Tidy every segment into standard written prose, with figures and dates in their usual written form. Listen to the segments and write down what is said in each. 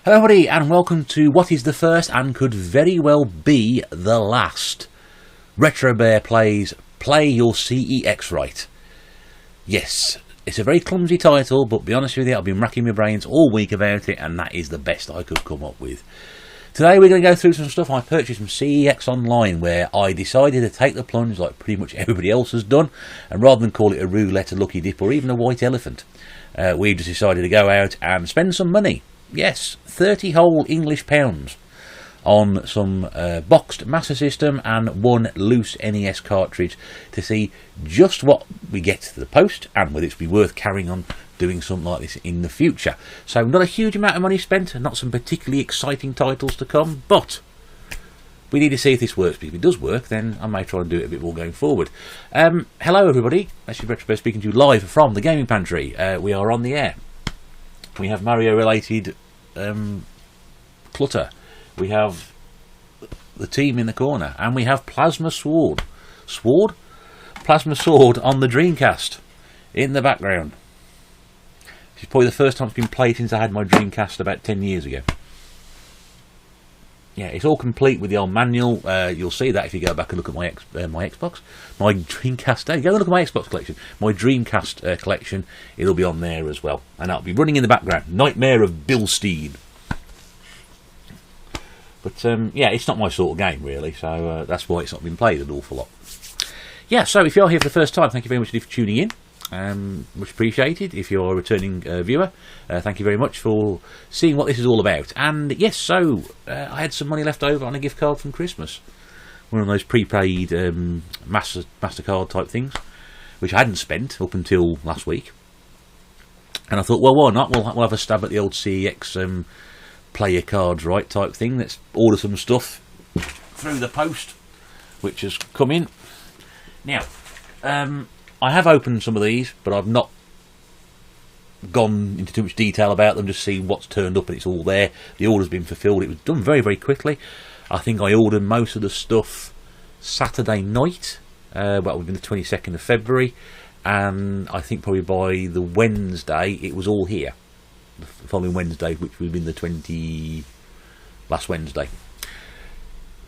Hello everybody and welcome to what is the first and could very well be the last RetroBear plays Play Your CEX Right. Yes, it's a very clumsy title, but to be honest with you, I've been racking my brains all week about it and that is the best I could come up with. Today we're going to go through some stuff I purchased from CEX Online, where I decided to take the plunge like pretty much everybody else has done, and rather than call it a roulette, a lucky dip or even a white elephant, we just decided to go out and spend some money. Yes, 30 whole English pounds on some boxed Master System and one loose NES cartridge to see just what we get to the post and whether it's be worth carrying on doing something like this in the future. So not a huge amount of money spent, not some particularly exciting titles to come, but we need to see if this works, because if it does work then I may try and do it a bit more going forward. Hello everybody, this is RetroBear speaking to you live from the Gaming Pantry. We are on the air. We have Mario related clutter. We have the team in the corner, and we have Plasma Sword Plasma Sword on the Dreamcast in the background. This is probably the first time it's been played since I had my Dreamcast about 10 years ago. Yeah, it's all complete with the old manual. You'll see that if you go back and look at my Xbox, my Dreamcast. Go and look at my Xbox collection, my Dreamcast collection. It'll be on there as well, and that'll be running in the background. Nightmare of Bilstein. But yeah, it's not my sort of game really, so that's why it's not been played an awful lot. Yeah, so if you're here for the first time, thank you very much for tuning in. Much appreciated. If you're a returning viewer, thank you very much for seeing what this is all about. And yes, so I had some money left over on a gift card from Christmas, one of those prepaid MasterCard type things, which I hadn't spent up until last week. And I thought, well, why not? We'll have a stab at the old CEX play your cards right type thing. Let's order some stuff through the post, which has come in now. I have opened some of these, but I've not gone into too much detail about them, just see what's turned up and it's all there. The order's been fulfilled. It was done very, very quickly. I think I ordered most of the stuff Saturday night, well, within the 22nd of February, and I think probably by the Wednesday it was all here. The following Wednesday, which would have been the last Wednesday.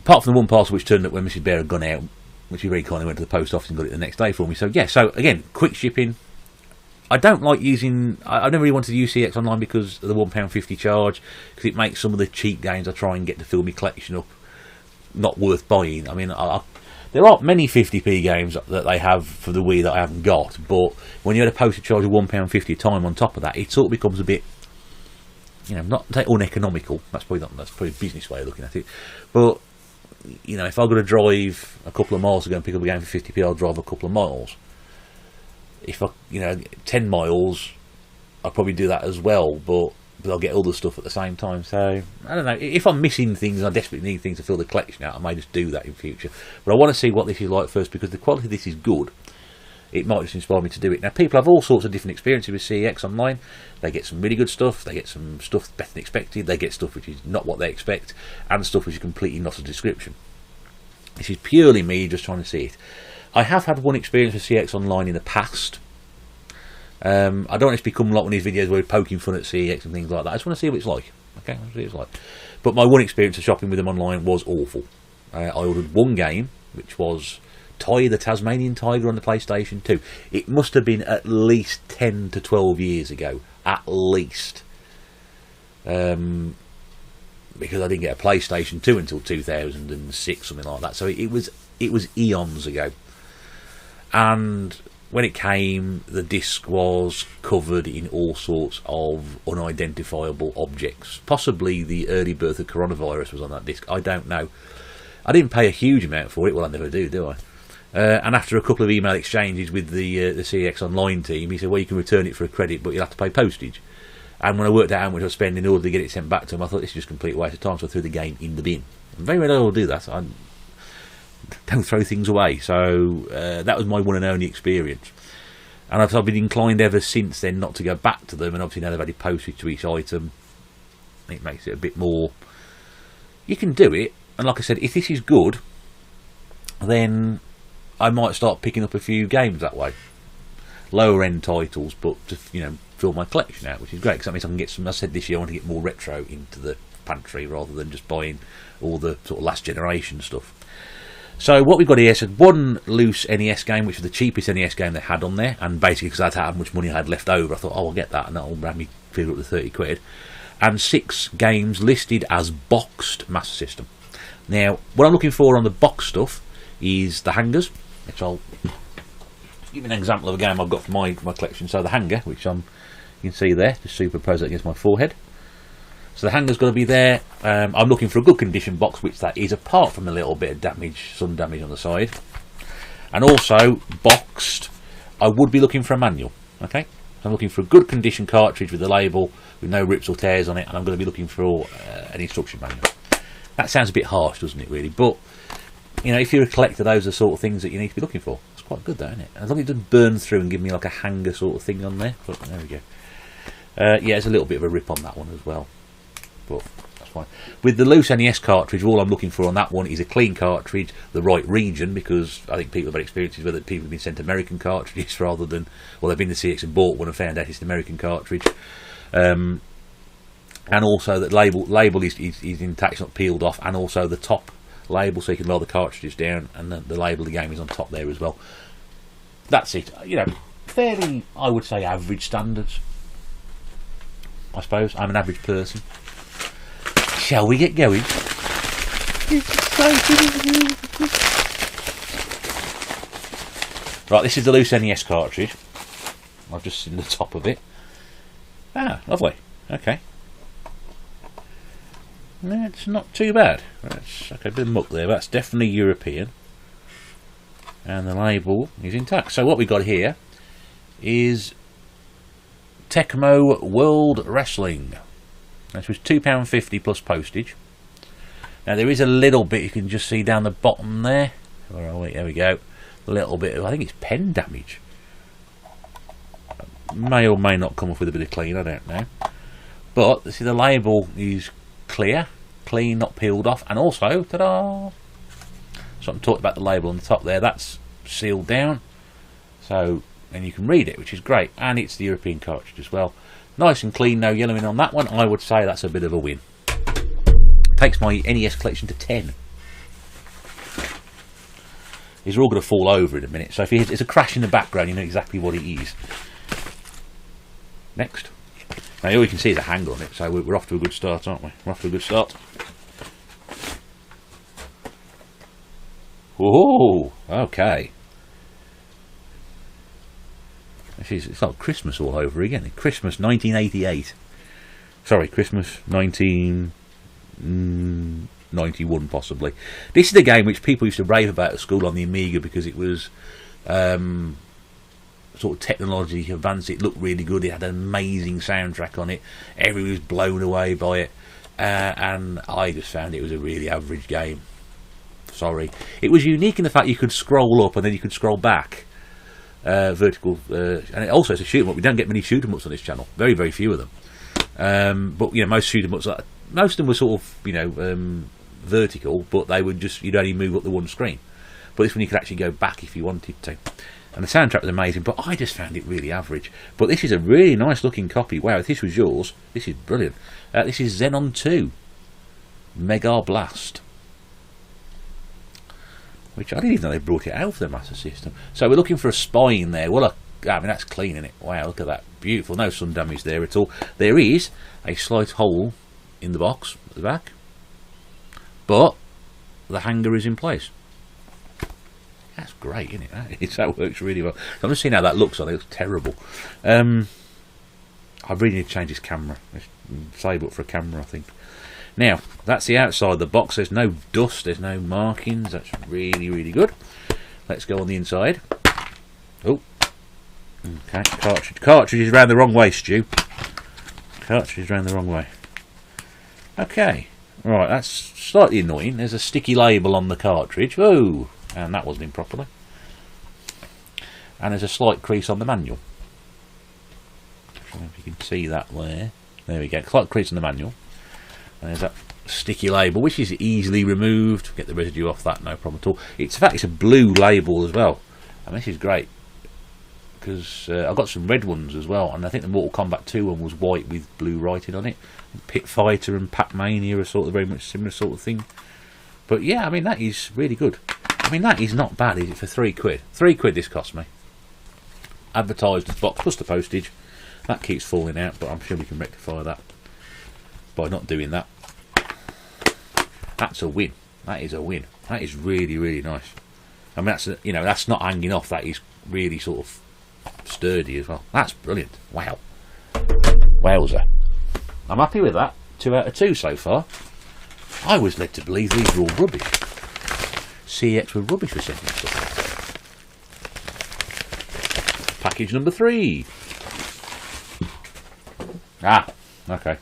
Apart from the one parcel which turned up when Mrs. Bear had gone out, which he very kindly went to the post office and got it the next day for me. So yeah, so again, quick shipping. I don't like using, I never really wanted to use CEX Online because of the £1.50 charge, because it makes some of the cheap games I try and get to fill my collection up not worth buying. I mean, there aren't many 50p games that they have for the Wii that I haven't got, but when you had a postage charge of £1.50 a time on top of that, it sort of becomes a bit, you know, not uneconomical. That's probably a business way of looking at it, but you know, if I've got to drive a couple of miles to go and pick up a game for 50p, I'll drive a couple of miles. If I, 10 miles, I'll probably do that as well, but I'll get all the stuff at the same time. So, I don't know, if I'm missing things and I desperately need things to fill the collection out, I may just do that in future. But I want to see what this is like first, because the quality of this is good. It might just inspire me to do it. Now, people have all sorts of different experiences with CEX Online. They get some really good stuff, they get some stuff better than expected, they get stuff which is not what they expect, and stuff which is completely not a description. This is purely me just trying to see it. I have had one experience with CEX Online in the past. I don't want it to become like one of these videos where we're poking fun at CEX and things like that. I just want to see what it's like. Okay, I want to see what it's like. But my one experience of shopping with them online was awful. I ordered one game, which was Ty the Tasmanian Tiger on the PlayStation 2. It must have been at least 10 to 12 years ago, at least, because I didn't get a PlayStation 2 until 2006, something like that. So it was eons ago. And when it came, the disc was covered in all sorts of unidentifiable objects. Possibly the early birth of coronavirus was on that disc. I don't know. I didn't pay a huge amount for it. Well, I never do I? And after a couple of email exchanges with the CEX Online team, he said, well, you can return it for a credit, but you'll have to pay postage. And when I worked out how much I spent in order to get it sent back to him, I thought this is just a complete waste of time, so I threw the game in the bin. And very rarely I will do that. I don't throw things away. So that was my one and only experience. And I've been inclined ever since then not to go back to them, and obviously now they've added postage to each item. It makes it a bit more... You can do it, and like I said, if this is good, then I might start picking up a few games that way. lower end titles, but to, you know, fill my collection out, which is great, because that means I can get some. I said this year I want to get more retro into the pantry rather than just buying all the sort of last generation stuff. So what we've got here is one loose NES game, which was the cheapest NES game they had on there, and basically because I had how much money I had left over, I thought, oh, I'll get that, and that'll have me figure up to 30 quid. And 6 games listed as boxed Master System. Now, what I'm looking for on the box stuff is the hangers, which I'll give you an example of a game I've got for my collection. So the hanger, which you can see there, just superimpose it against my forehead. So the hanger's got to be there. I'm looking for a good condition box, which that is, apart from a little bit of damage, sun damage on the side. And also, boxed, I would be looking for a manual. Okay, I'm looking for a good condition cartridge with a label, with no rips or tears on it, and I'm going to be looking for an instruction manual. That sounds a bit harsh, doesn't it, really? But, you know, if you're a collector, those are the sort of things that you need to be looking for. It's quite good, though, isn't it? As long as it doesn't burn through and give me like a hanger sort of thing on there. But there we go. Yeah, there's a little bit of a rip on that one as well. But that's fine. With the loose NES cartridge, all I'm looking for on that one is a clean cartridge, the right region, because I think people have had experiences where people have been sent American cartridges rather than, well, they've been to CEX and bought one and found out it's an American cartridge. And also that label is intact, it's not peeled off, and also the top label, so you can roll the cartridges down, and the label of the game is on top there as well. That's it. You know, fairly, I would say, average standards, I suppose. I'm an average person. Shall we get going? Right, this is the loose NES cartridge. I've just seen the top of it. Ah, lovely. Okay. It's not too bad. That's okay, a bit of muck there, but that's definitely European. And the label is intact. So what we've got here is Tecmo World Wrestling. This was £2.50 plus postage. Now there is a little bit you can just see down the bottom there. Where are we? There we go. A little bit of, I think it's pen damage. May or may not come off with a bit of clean, I don't know. But see, the label is clear, clean, not peeled off, and also, ta-da! So I'm talking about the label on the top there. That's sealed down, so and you can read it, which is great. And it's the European cartridge as well. Nice and clean, no yellowing on that one. I would say that's a bit of a win. Takes my NES collection to 10. These are all going to fall over in a minute, so if there's a crash in the background, you know exactly what it is. Next. Now all you can see is a hanger on it, so we're off to a good start, aren't we? We're off to a good start. Whoa, okay. It's like Christmas all over again. Christmas 1988. Sorry, Christmas 1991 possibly. This is the game which people used to rave about at school on the Amiga because it was sort of technology advanced. It looked really good. It had an amazing soundtrack on it. Everyone was blown away by it, and I just found it was a really average game. Sorry, it was unique in the fact you could scroll up and then you could scroll back, vertical, and it also, it's a shoot 'em up. We don't get many shoot 'em ups on this channel. Very, very few of them. But you know, most shoot 'em ups, most of them were sort of, you know, vertical, but they would just, you'd only move up the one screen. But this one you could actually go back if you wanted to. And the soundtrack was amazing, but I just found it really average. But this is a really nice looking copy. Wow, if this was yours, this is brilliant. This is Xenon 2 Mega Blast, which I didn't even know they brought it out for the Master System. So we're looking for a spine there. Well, I mean, that's clean, isn't it? Wow, look at that. Beautiful. No sun damage there at all. There is a slight hole in the box at the back, but the hanger is in place. That's great, isn't it? That works really well. I'm just seeing how that looks on it. It looks terrible. I really need to change this camera. Let's save up for a camera, I think. Now, that's the outside of the box. There's no dust, there's no markings. That's really, really good. Let's go on the inside. Oh, okay. Cartridge is round the wrong way, Stu. Cartridge is round the wrong way. Okay, right. That's slightly annoying. There's a sticky label on the cartridge. Oh, and that wasn't in properly. And there's a slight crease on the manual. I don't know if you can see that there. There we go. Slight crease on the manual. And there's that sticky label, which is easily removed. Get the residue off that, no problem at all. In fact, it's a blue label as well, and this is great. because I've got some red ones as well, and I think the Mortal Kombat 2 one was white with blue writing on it. Pit Fighter and Pac-Mania are sort of very much similar sort of thing. But yeah, I mean, that is really good. I mean, that is not bad, is it, for £3? £3 this cost me. Advertised as box plus the postage. That keeps falling out, but I'm sure we can rectify that by not doing that. That's a win. That is a win. That is really, really nice. I mean, that's that's not hanging off. That is really sort of sturdy as well. That's brilliant. Wow. Wowzer. I'm happy with that. 2 out of 2 so far. I was led to believe these were all rubbish. CEX were rubbish for sending stuff. Package number 3. Ah, okay.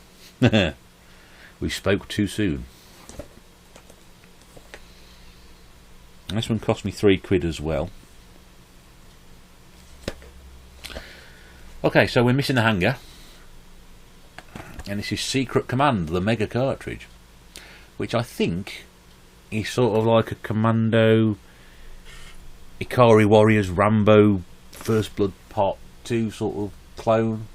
We spoke too soon. This one cost me £3 as well. Okay, so we're missing the hanger. And this is Secret Command, the Mega cartridge, which I think is sort of like a Commando, Ikari Warriors, Rambo, First Blood Part 2 sort of clone.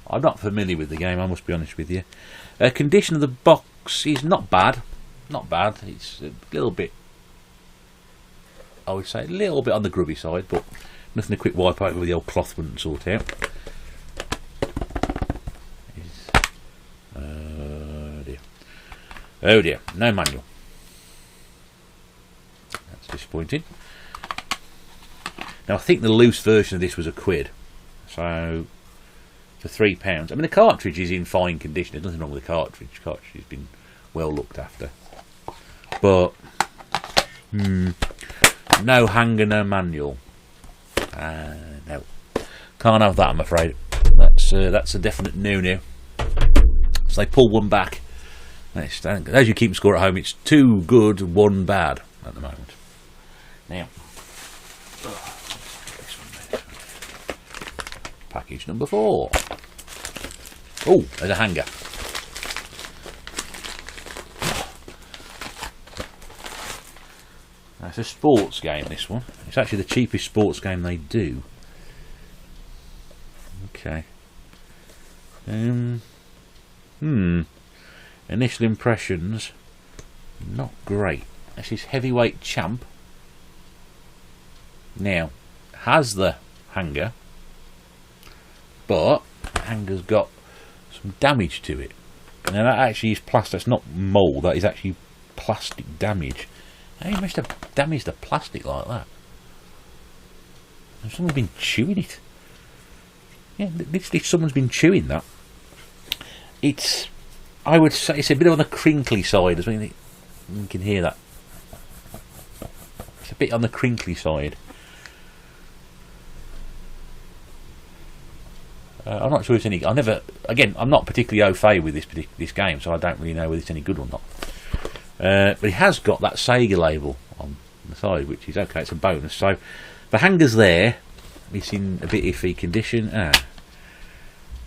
I'm not familiar with the game, I must be honest with you. Condition of the box is not bad. Not bad. It's a little bit, I would say, a little bit on the grubby side, but nothing a quick wipe out with the old cloth wouldn't sort out. Oh dear, no manual. That's disappointing. Now I think the loose version of this was £1, so for £3. I mean, the cartridge is in fine condition. There's nothing wrong with the cartridge. The cartridge has been well looked after, but no hanger, no manual. No, can't have that, I'm afraid. That's a definite no-no. So they pull one back. As you keep score at home, it's 2 good, 1 bad at the moment. Now, package number 4. Oh, there's a hanger. That's a sports game, this one. It's actually the cheapest sports game they do. Okay. Initial impressions, not great. This is Heavyweight Champ. Now, has the hanger, but the hanger's got some damage to it. Now that actually is plastic. That's not mould. That is actually plastic damage. How you managed to damage the plastic like that? Has someone been chewing it? Yeah, literally someone's been chewing that. It's, I would say, it's a bit on the crinkly side as well. You can hear that. It's a bit on the crinkly side. I'm not sure it's any. I'm not particularly au fait with this game, so I don't really know whether it's any good or not. But it has got that Sega label on the side, which is okay. It's a bonus. So the hanger's there. It's in a bit iffy condition,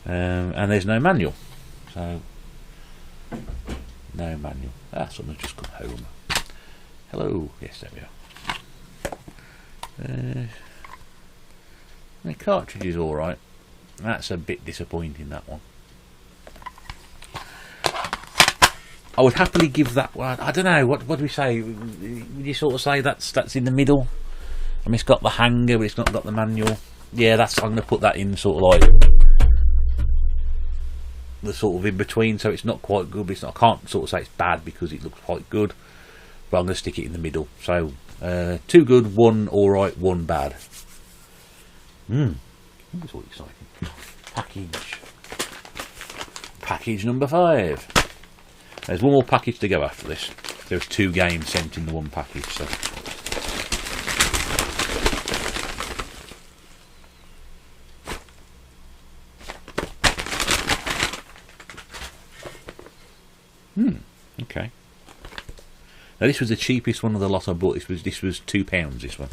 and there's no manual. So no manual. Someone's just come home. Hello. Yes, there we are. The cartridge is all right. That's a bit disappointing, that one. I would happily give that one. I don't know. What do we say? Would you sort of say that's in the middle? I mean, it's got the hanger, but it's not got the manual. Yeah, I'm going to put that in sort of like the sort of in between. So it's not quite good, but it's not. I can't sort of say it's bad because it looks quite good. But I'm going to stick it in the middle. So 2 good, 1 all right, 1 bad. That's all exciting. Package number 5. There's one more package to go after this. There's 2 games sent in the one package. So okay. Now this was the cheapest one of the lot I bought. This was £2. This one,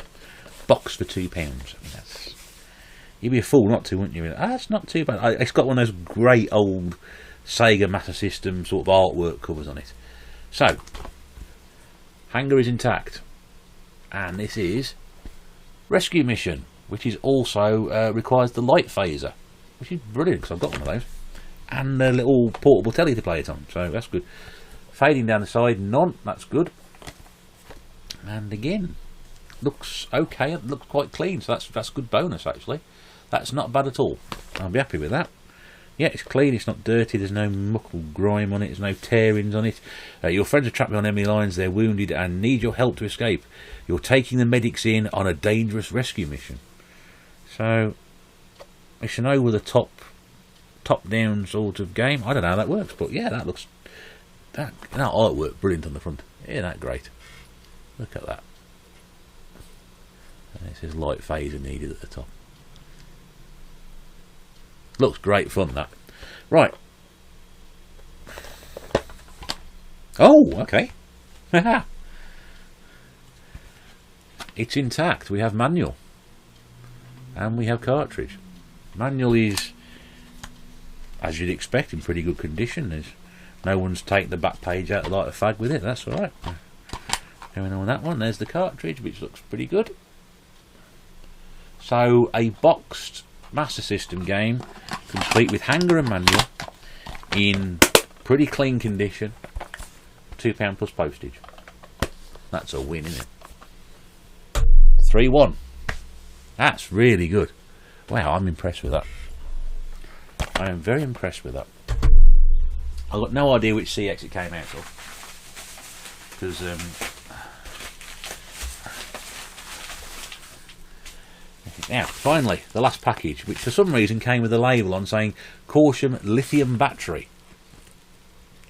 box for £2. I mean, that's. You'd be a fool not to, wouldn't you? That's not too bad. It's got one of those great old Sega Master System sort of artwork covers on it. So, hanger is intact. And this is Rescue Mission. which is also requires the light phaser, which is brilliant because I've got one of those, and a little portable telly to play it on, so that's good. Fading down the side, none, that's good. And again, looks okay, it looks quite clean, so that's good bonus actually. That's not bad at all. I'll be happy with that. Yeah, it's clean, it's not dirty, there's no muck or grime on it, there's no tearings on it. Your friends are trapped behind enemy lines, they're wounded and need your help to escape. You're taking the medics in on a dangerous rescue mission. So, it's an over-the-top, top-down sort of game. I don't know how that works, but yeah, that looks... That artwork, brilliant on the front. Isn't that great? Look at that. And it says light phaser needed at the top. Looks great fun, that. Right. Oh, okay. It's intact. We have manual. And we have cartridge. Manual is, as you'd expect, in pretty good condition. There's no one's taken the back page out like a fag with it. That's alright. Going on with that one. There's the cartridge, which looks pretty good. So, a boxed Master System game, complete with hanger and manual, in pretty clean condition, £2 plus postage. That's a win, isn't it? 3-1. That's really good. Wow, I'm impressed with that. I am very impressed with that. I've got no idea which CEX it came out of, because now, finally, the last package, which for some reason came with a label on saying caution lithium battery.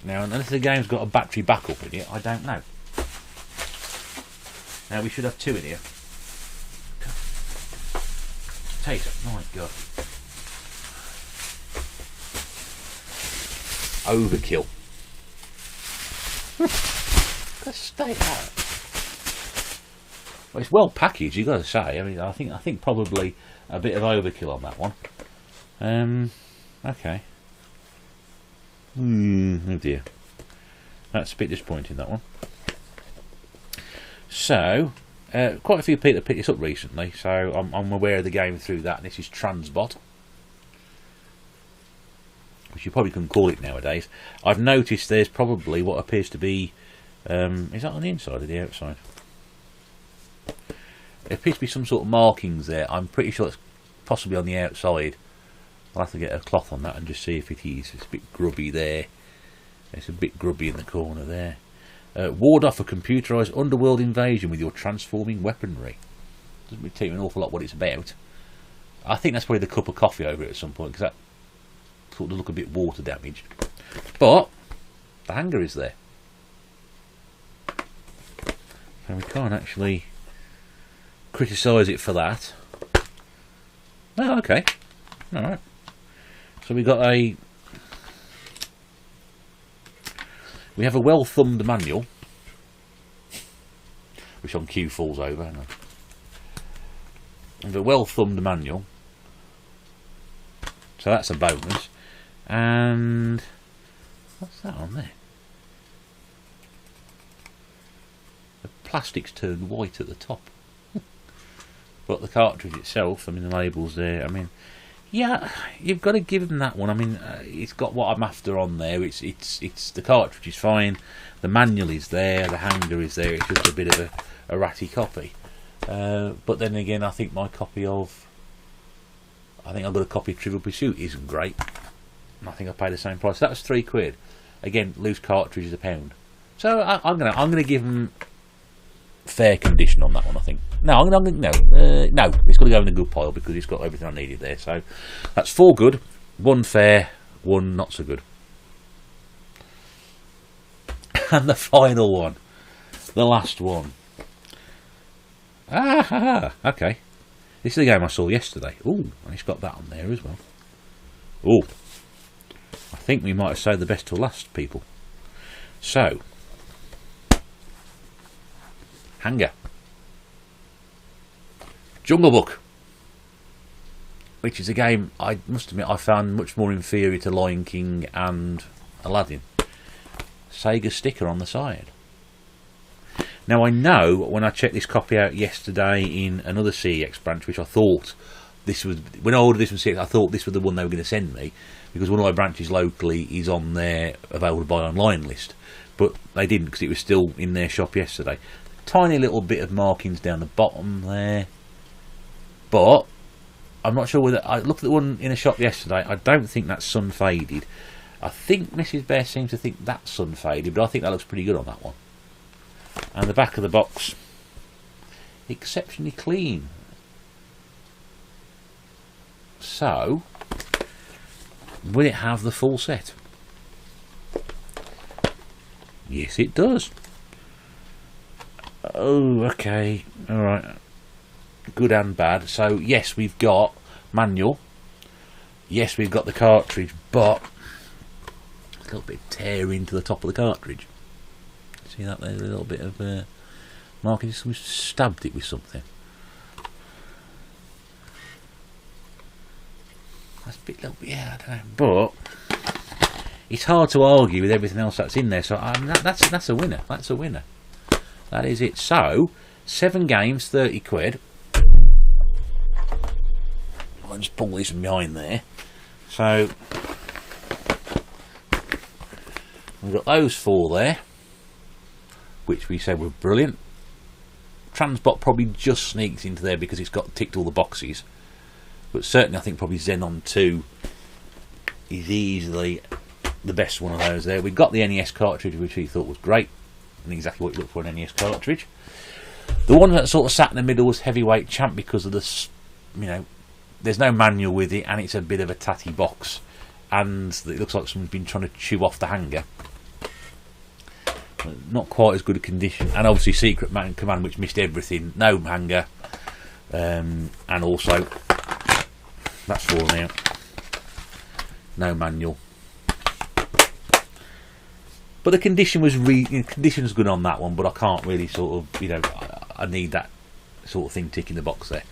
Now, unless the game's got a battery backup in it, I don't know. Now, we should have two in here. Taser, my god. Overkill. Let's stay out. Well, it's well packaged, you've got to say. I mean, I think probably a bit of overkill on that one. Okay. Oh dear. That's a bit disappointing, that one. So, quite a few people have picked this up recently, so I'm aware of the game through that. And this is Transbot, which you probably couldn't call it nowadays. I've noticed there's probably what appears to be... is that on the inside or the outside? There appears to be some sort of markings there. I'm pretty sure it's possibly on the outside. I'll have to get a cloth on that and just see if it is. It's a bit grubby there. It's a bit grubby in the corner there. Ward off a computerised underworld invasion with your transforming weaponry. Doesn't really tell you an awful lot what it's about. I think that's probably the cup of coffee over it at some point, because that sort of look a bit water damaged. But the hanger is there. So we can't actually criticise it for that. Oh, okay. Alright. So we got we have a well thumbed manual, which on cue falls over. Hang on. We have a well thumbed manual, so that's a bonus. And what's that on there? The plastic's turned white at the top. But the cartridge itself, I mean, the label's there. I mean, yeah, you've got to give them that one. I mean, it's got what I'm after on there. It's the cartridge is fine. The manual is there. The hanger is there. It's just a bit of a ratty copy. But then again, I think my copy of... I think I've got a copy of Trivial Pursuit isn't great. I think I paid the same price. That was £3. Again, loose cartridge is £1. So I'm gonna give them fair condition on that one. I think no, no, it's got to go in the good pile because it's got everything I needed there. So that's 4 good, 1 fair, 1 not so good, and the final one, the last one. Okay. This is the game I saw yesterday. Ooh, and it's got that on there as well. Ooh, I think we might have saved the best till last, people. So, hanger. Jungle Book, which is a game I must admit I found much more inferior to Lion King and Aladdin. Sega sticker on the side. Now I know when I checked this copy out yesterday in another CEX branch, which I thought this was, when I ordered this from CEX, I thought this was the one they were going to send me, because one of my branches locally is on their available to buy online list, but they didn't because it was still in their shop yesterday. Tiny little bit of markings down the bottom there, but I'm not sure whether, I looked at the one in a shop yesterday, I don't think that's sun faded. I think Mrs. Bear seems to think that's sun faded, but I think that looks pretty good on that one. And the back of the box, exceptionally clean. So, will it have the full set? Yes, it does. Oh, okay, alright. Good and bad. So, yes, we've got manual. Yes, we've got the cartridge, but a little bit of tear into the top of the cartridge. See that there's a little bit of marking. Someone stabbed it with something. That's a bit, little bit, yeah, I don't know. But it's hard to argue with everything else that's in there. So that's a winner. That's a winner. That is it. So 7 games, 30 quid. I'll just pull this from behind there. So we've got those 4 there, which we said were brilliant. Transbot probably just sneaks into there because it's got ticked all the boxes, but certainly I think probably Xenon 2 is easily the best one of those there. We've got the NES cartridge, which we thought was great and exactly what you look for an NES cartridge. The one that sort of sat in the middle was Heavyweight Champ because of the, you know, there's no manual with it and it's a bit of a tatty box and it looks like someone's been trying to chew off the hanger. Not quite as good a condition, and obviously Secret Command, which missed everything, no hanger, and also that's fallen out, no manual. But the condition was condition's good on that one, but I can't really sort of, you know, I need that sort of thing ticking the box there.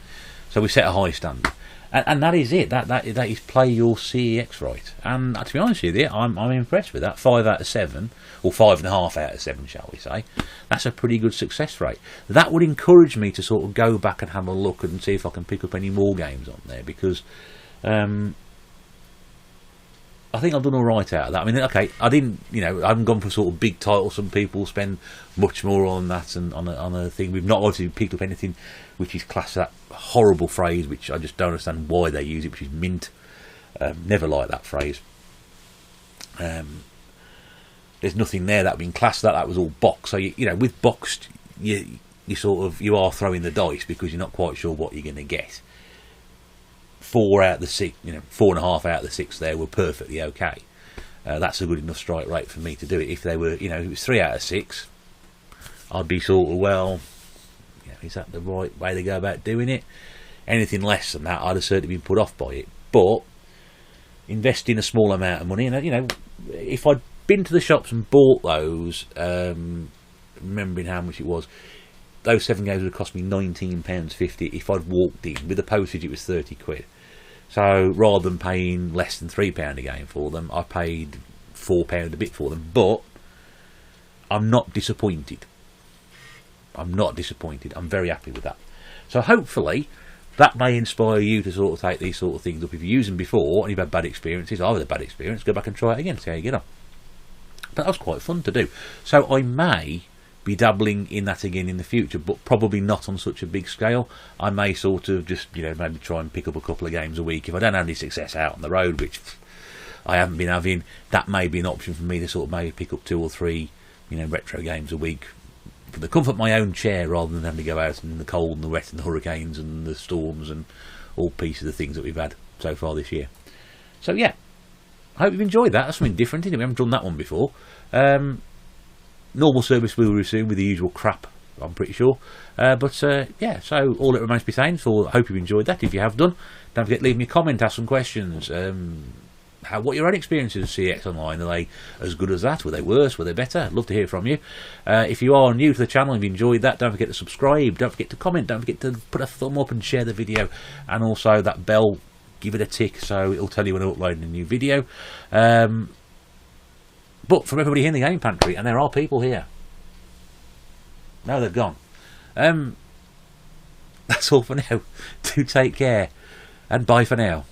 So we set a high standard, and that is it. That is play your CEX right. And to be honest with you, I'm impressed with that. 5 out of 7, or 5.5 out of 7, shall we say? That's a pretty good success rate. That would encourage me to sort of go back and have a look and see if I can pick up any more games on there, because I think I've done all right out of that. I mean, okay, I didn't, you know, I haven't gone for sort of big titles. Some people spend much more on that and on a thing. We've not obviously picked up anything which is classed that horrible phrase, which I just don't understand why they use it, which is mint. Never like that phrase. There's nothing there that being classed that was all box. So you know, with boxed, you sort of, you are throwing the dice because you're not quite sure what you're going to get. 4 out of the 6, you know, 4.5 out of the 6 there were perfectly okay. That's a good enough strike rate for me to do it. If they were, you know, if it was 3 out of 6, I'd be sort of, well, you know, is that the right way to go about doing it? Anything less than that, I'd have certainly been put off by it. But investing a small amount of money, and you know, if I'd been to the shops and bought those, remembering how much it was, those 7 games would have cost me £19.50 if I'd walked in. With the postage, it was 30 quid. So rather than paying less than £3 a game for them, I paid £4 a bit for them. But I'm not disappointed. I'm not disappointed. I'm very happy with that. So hopefully that may inspire you to sort of take these sort of things up. If you use them before and you've had bad experiences, I had a bad experience, go back and try it again, see how you get on. But that was quite fun to do. So I may be dabbling in that again in the future, but probably not on such a big scale. I may sort of just, you know, maybe try and pick up a couple of games a week. If I don't have any success out on the road, which I haven't been having, that may be an option for me to sort of maybe pick up 2 or 3, you know, retro games a week for the comfort of my own chair, rather than having to go out in the cold and the wet and the hurricanes and the storms and all pieces of things that we've had so far this year. So yeah, I hope you've enjoyed that. That's something different, isn't it? We haven't done that one before. Normal service will resume with the usual crap, I'm pretty sure. Yeah, so all that remains to be saying. So I hope you've enjoyed that. If you have done, don't forget to leave me a comment, ask some questions. What your own experiences of CEX Online? Are they as good as that? Were they worse? Were they better? I'd love to hear from you. If you are new to the channel and you've enjoyed that, don't forget to subscribe. Don't forget to comment. Don't forget to put a thumb up and share the video. And also that bell, give it a tick so it'll tell you when I'm uploading a new video. But from everybody here in the Game Pantry, and there are people here, No, they've gone. That's all for now. Do take care, and bye for now.